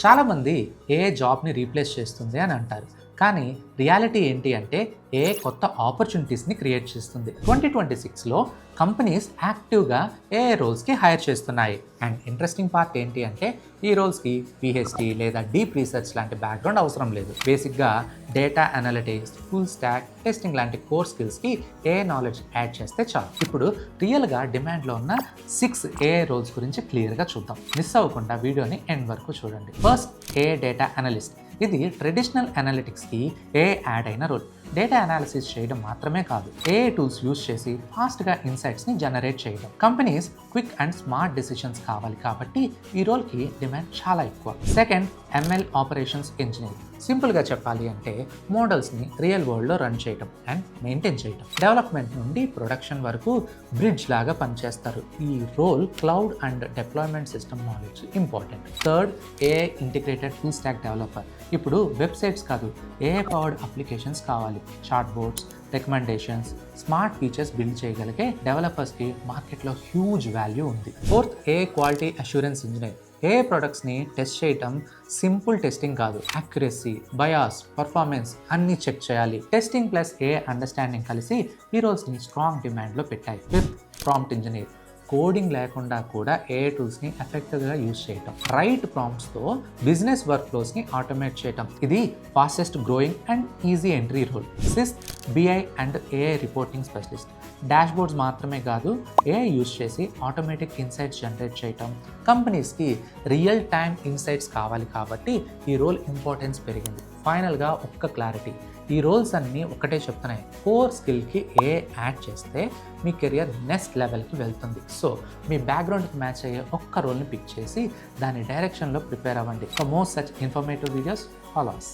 చాలామంది ఏ జాబ్ని రీప్లేస్ చేస్తుంది అని అంటారు, కానీ రియాలిటీ ఏంటి అంటే ఏ కొత్త ఆపర్చునిటీస్ని క్రియేట్ చేస్తుంది. 2026లో కంపెనీస్ యాక్టివ్గా ఏ రోల్స్కి హైర్ చేస్తున్నాయి. అండ్ ఇంట్రెస్టింగ్ పార్ట్ ఏంటి అంటే ఈ రోల్స్కి పిహెచ్డి లేదా డీప్ రీసెర్చ్ లాంటి బ్యాక్గ్రౌండ్ అవసరం లేదు. బేసిక్గా data analytics, full stock, testing లాంటి కోర్ స్కిల్స్కి ఏ నాలెడ్జ్ యాడ్ చేస్తే చాలు. ఇప్పుడు రియల్గా డిమాండ్లో ఉన్న 6 ఏ రోల్స్ గురించి క్లియర్గా చూద్దాం. మిస్ అవ్వకుండా వీడియోని ఎండ్ వరకు చూడండి. First, AI data analyst. ఇది ట్రెడిషనల్ అనలిటిక్స్కి ఏ యాడ్ అయిన రోల్. డేటా అనాలిసిస్ చేయడం మాత్రమే కాదు, ఏ టూల్స్ యూస్ చేసి ఫాస్ట్గా ఇన్సైట్స్ని జనరేట్ చేయడం. Companies quick and smart decisions కావాలి కాబట్టి ఈ రోల్కి డిమాండ్ చాలా ఎక్కువ. Second, ML operations engineer. సింపుల్గా చెప్పాలి అంటే మోడల్స్ని రియల్ వరల్డ్లో రన్ చేయడం అండ్ మెయింటైన్ చేయడం. డెవలప్మెంట్ నుండి ప్రొడక్షన్ వరకు బ్రిడ్జ్ లాగా పనిచేస్తారు. ఈ role cloud and deployment system knowledge important. Third, AI integrated full stack developer. ఇప్పుడు వెబ్సైట్స్ కాదు, ఏఐ పవర్డ్ అప్లికేషన్స్ కావాలి. Chatbots, recommendations, smart features build చేయగలిగే డెవలపర్స్కి మార్కెట్లో హ్యూజ్ వాల్యూ ఉంది. Fourth, AI quality assurance engineer. AI ప్రొడక్ట్స్ని test చేయటం simple testing కాదు, యాక్యురసీ, బయాస్, పర్ఫార్మెన్స్ అన్నీ చెక్ చేయాలి. టెస్టింగ్ ప్లస్ ఏ అండర్స్టాండింగ్ కలిసి ఈ రోల్స్ని స్ట్రాంగ్ డిమాండ్లో పెట్టాయి. Fifth, prompt engineer. కోడింగ్ లేకుండా కూడా ఏ టూల్స్ని ఎఫెక్టివ్గా యూజ్ చేయటం, రైట్ ప్రాంప్ట్స్తో బిజినెస్ వర్క్ ఫ్లోస్ని ఆటోమేట్ చేయటం. ఇది fastest growing and easy entry role. Sixth, BI and AI reporting specialist. Dashboards మాత్రమే కాదు, ఏఐ యూజ్ చేసి ఆటోమేటిక్ ఇన్సైట్స్ జనరేట్ చేయటం. కంపెనీస్కి రియల్ టైమ్ ఇన్సైట్స్ కావాలి కాబట్టి ఈ రోల్ ఇంపార్టెన్స్ పెరిగింది. ఫైనల్గా ఒక్క క్లారిటీ, ఈ రోల్స్ అన్నీ ఒకటే చెప్తున్నాయి, కోర్ స్కిల్కి ఏ యాడ్ చేస్తే మీ కెరియర్ నెక్స్ట్ లెవెల్కి వెళ్తుంది. సో మీ బ్యాక్గ్రౌండ్కి మ్యాచ్ అయ్యే ఒక్క రోల్ని పిక్ చేసి దాని డైరెక్షన్లో ప్రిపేర్ అవ్వండి. For more such informative videos follow us.